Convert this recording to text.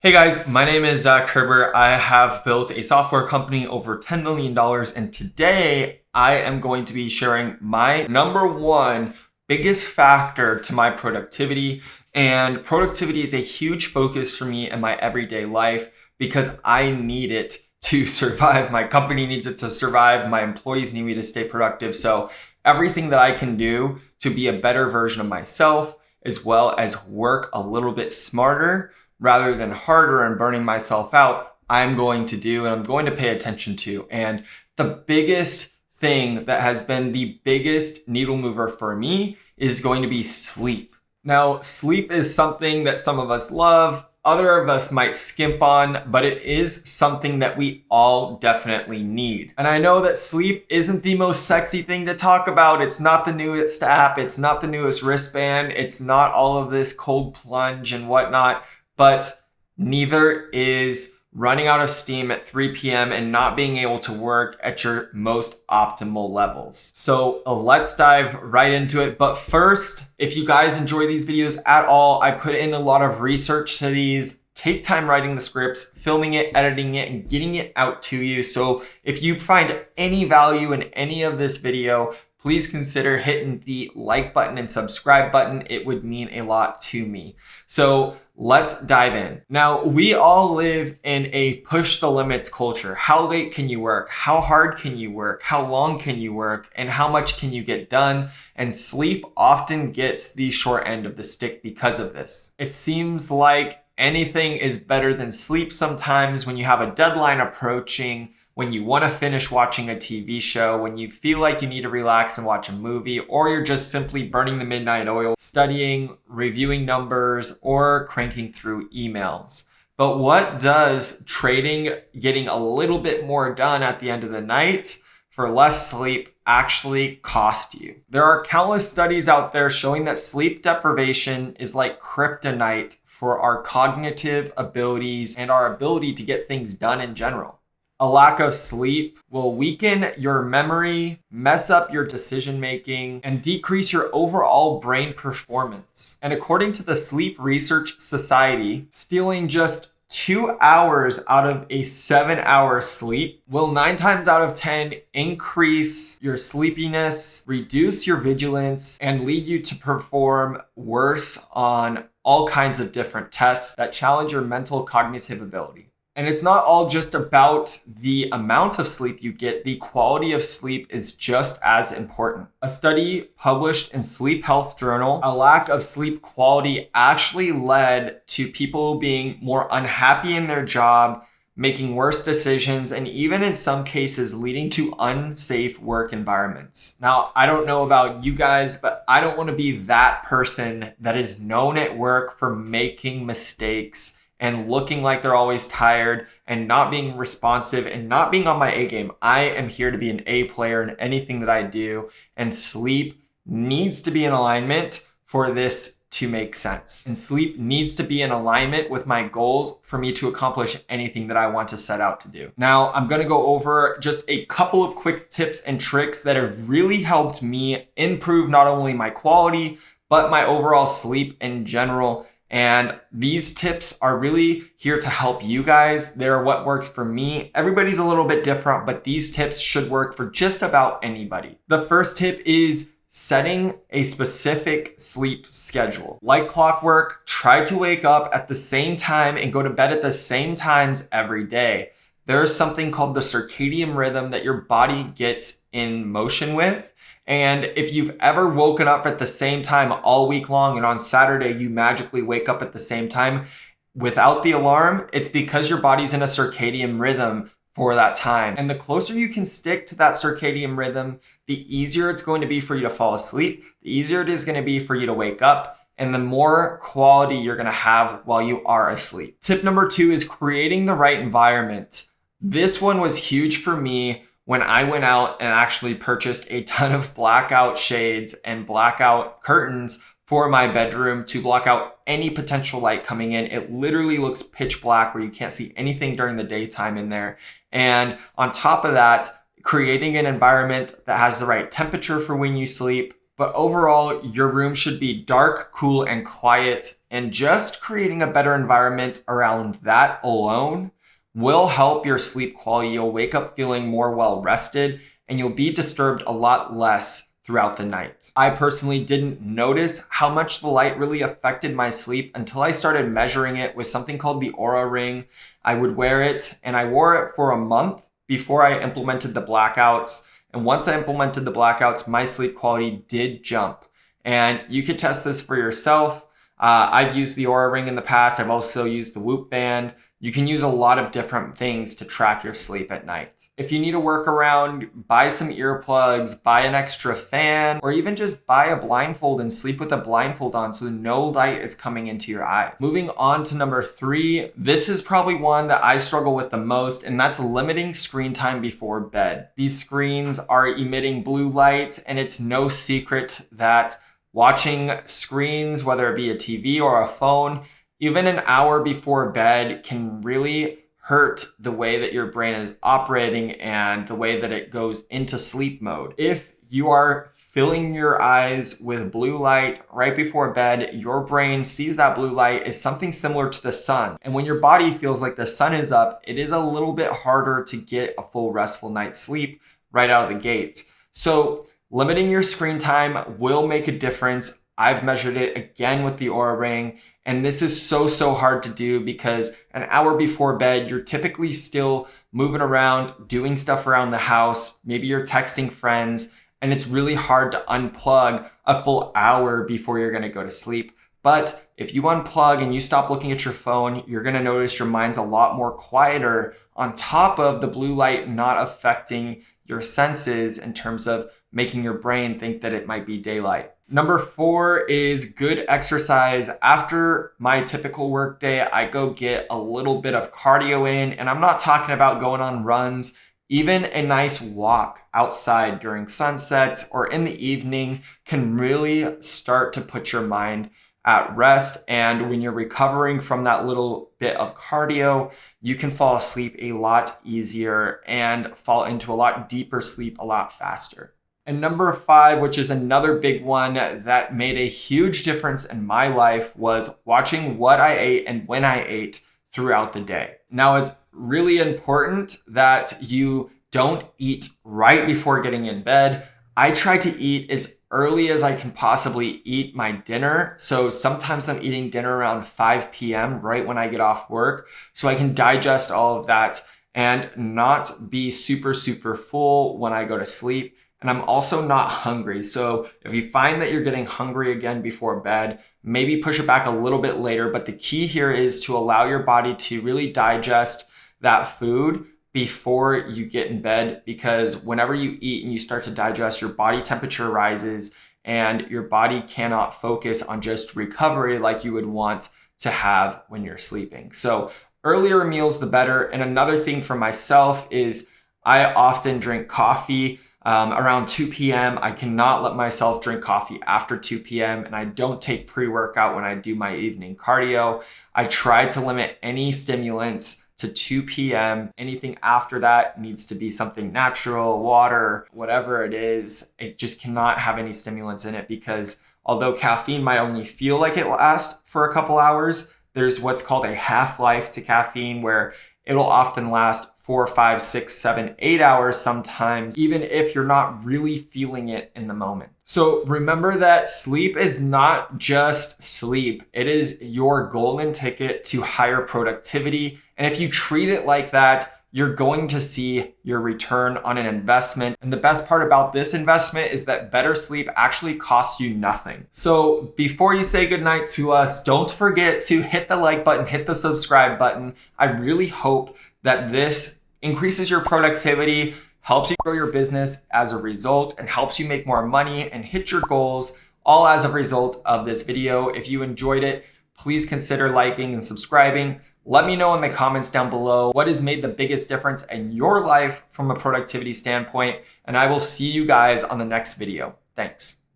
Hey guys, my name is Zach Kerber. I have built a software company over $10 million, and today I am going to be sharing my number one biggest factor to my productivity. And productivity is a huge focus for me in my everyday life because I need it to survive. My company needs it to survive. My employees need me to stay productive. So everything that I can do to be a better version of myself, as well as work a little bit smarter rather than harder and burning myself out, I'm going to do and I'm going to pay attention to. And the biggest thing that has been the biggest needle mover for me is going to be sleep. Now, sleep is something that some of us love, other of us might skimp on, but it is something that we all definitely need. And I know that sleep isn't the most sexy thing to talk about. It's not the newest app. It's not the newest wristband. It's not all of this cold plunge and whatnot. But neither is running out of steam at 3 p.m. and not being able to work at your most optimal levels. So let's dive right into it. But first, if you guys enjoy these videos at all, I put in a lot of research to these, take time writing the scripts, filming it, editing it, and getting it out to you. So if you find any value in any of this video, please consider hitting the like button and subscribe button. It would mean a lot to me. So let's dive in. Now, we all live in a push the limits culture. How late can you work? How hard can you work? How long can you work? And how much can you get done? And sleep often gets the short end of the stick because of this. It seems like anything is better than sleep sometimes when you have a deadline approaching, when you want to finish watching a TV show, when you feel like you need to relax and watch a movie, or you're just simply burning the midnight oil, studying, reviewing numbers, or cranking through emails. But what does trading, getting a little bit more done at the end of the night for less sleep actually cost you? There are countless studies out there showing that sleep deprivation is like kryptonite for our cognitive abilities and our ability to get things done in general. A lack of sleep will weaken your memory, mess up your decision making, and decrease your overall brain performance. And according to the Sleep Research Society, stealing just 2 hours out of a 7-hour sleep will 9 times out of 10 increase your sleepiness, reduce your vigilance, and lead you to perform worse on all kinds of different tests that challenge your mental cognitive ability. And it's not all just about the amount of sleep you get. The quality of sleep is just as important. A study published in Sleep Health Journal, a lack of sleep quality actually led to people being more unhappy in their job, making worse decisions, and even in some cases leading to unsafe work environments. Now, I don't know about you guys, but I don't want to be that person that is known at work for making mistakes and looking like they're always tired and not being responsive and not being on my A game. I am here to be an A player in anything that I do, and sleep needs to be in alignment for this to make sense. And sleep needs to be in alignment with my goals for me to accomplish anything that I want to set out to do. Now, I'm gonna go over just a couple of quick tips and tricks that have really helped me improve not only my quality, but my overall sleep in general. And these tips are really here to help you guys. They're what works for me. Everybody's a little bit different, but these tips should work for just about anybody. The first tip is setting a specific sleep schedule. Like clockwork, try to wake up at the same time and go to bed at the same times every day. There's something called the circadian rhythm that your body gets in motion with. And if you've ever woken up at the same time all week long and on Saturday you magically wake up at the same time without the alarm, it's because your body's in a circadian rhythm for that time. And the closer you can stick to that circadian rhythm, the easier it's going to be for you to fall asleep, the easier it is going to be for you to wake up, and the more quality you're going to have while you are asleep. Tip number 2 is creating the right environment. This one was huge for me when I went out and actually purchased a ton of blackout shades and blackout curtains for my bedroom to block out any potential light coming in. It literally looks pitch black where you can't see anything during the daytime in there. And on top of that, creating an environment that has the right temperature for when you sleep. But overall, your room should be dark, cool, and quiet And just creating a better environment around that alone will help your sleep quality. You'll wake up feeling more well rested and you'll be disturbed a lot less throughout the night. I personally didn't notice how much the light really affected my sleep until I started measuring it with something called the Aura Ring. I would wear it and I wore it for a month before I implemented the blackouts. And once I implemented the blackouts, my sleep quality did jump. And you could test this for yourself. I've used the Aura Ring in the past. I've also used the Whoop Band. You can use a lot of different things to track your sleep at night. If you need a workaround, buy some earplugs, buy an extra fan, or even just buy a blindfold and sleep with a blindfold on so no light is coming into your eyes. Moving on to number 3, this is probably one that I struggle with the most, and that's limiting screen time before bed. These screens are emitting blue light, and it's no secret that watching screens, whether it be a TV or a phone, even an hour before bed can really hurt the way that your brain is operating and the way that it goes into sleep mode. If you are filling your eyes with blue light right before bed, your brain sees that blue light as something similar to the sun. And when your body feels like the sun is up, it is a little bit harder to get a full restful night's sleep right out of the gate. So limiting your screen time will make a difference. I've measured it again with the Aura Ring. And this is so hard to do because an hour before bed, you're typically still moving around, doing stuff around the house. Maybe you're texting friends, and it's really hard to unplug a full hour before you're going to go to sleep. But if you unplug and you stop looking at your phone, you're going to notice your mind's a lot more quieter, on top of the blue light not affecting your senses in terms of making your brain think that it might be daylight. Number 4 is good exercise. After my typical work day, I go get a little bit of cardio in, and I'm not talking about going on runs. Even a nice walk outside during sunset or in the evening can really start to put your mind at rest. And when you're recovering from that little bit of cardio, you can fall asleep a lot easier and fall into a lot deeper sleep a lot faster. And number 5, which is another big one that made a huge difference in my life, was watching what I ate and when I ate throughout the day. Now, it's really important that you don't eat right before getting in bed. I try to eat as early as I can possibly eat my dinner. So sometimes I'm eating dinner around 5 p.m. right when I get off work, so I can digest all of that and not be super full when I go to sleep. And I'm also not hungry. So if you find that you're getting hungry again before bed, maybe push it back a little bit later. But the key here is to allow your body to really digest that food before you get in bed, because whenever you eat and you start to digest, your body temperature rises and your body cannot focus on just recovery like you would want to have when you're sleeping. So earlier meals, the better. And another thing for myself is I often drink coffee around 2 p.m. I cannot let myself drink coffee after 2 p.m. and I don't take pre-workout when I do my evening cardio. I try to limit any stimulants to 2 p.m. Anything after that needs to be something natural, water, whatever it is. It just cannot have any stimulants in it, because although caffeine might only feel like it lasts for a couple hours, there's what's called a half-life to caffeine, where it'll often last 4, 5, 6, 7, 8 hours sometimes, even if you're not really feeling it in the moment. So remember that sleep is not just sleep. It is your golden ticket to higher productivity. And if you treat it like that, you're going to see your return on an investment. And the best part about this investment is that better sleep actually costs you nothing. So before you say goodnight to us, don't forget to hit the like button, hit the subscribe button. I really hope that this increases your productivity, helps you grow your business as a result, and helps you make more money and hit your goals, all as a result of this video. If you enjoyed it, please consider liking and subscribing. Let me know in the comments down below what has made the biggest difference in your life from a productivity standpoint, and I will see you guys on the next video. Thanks.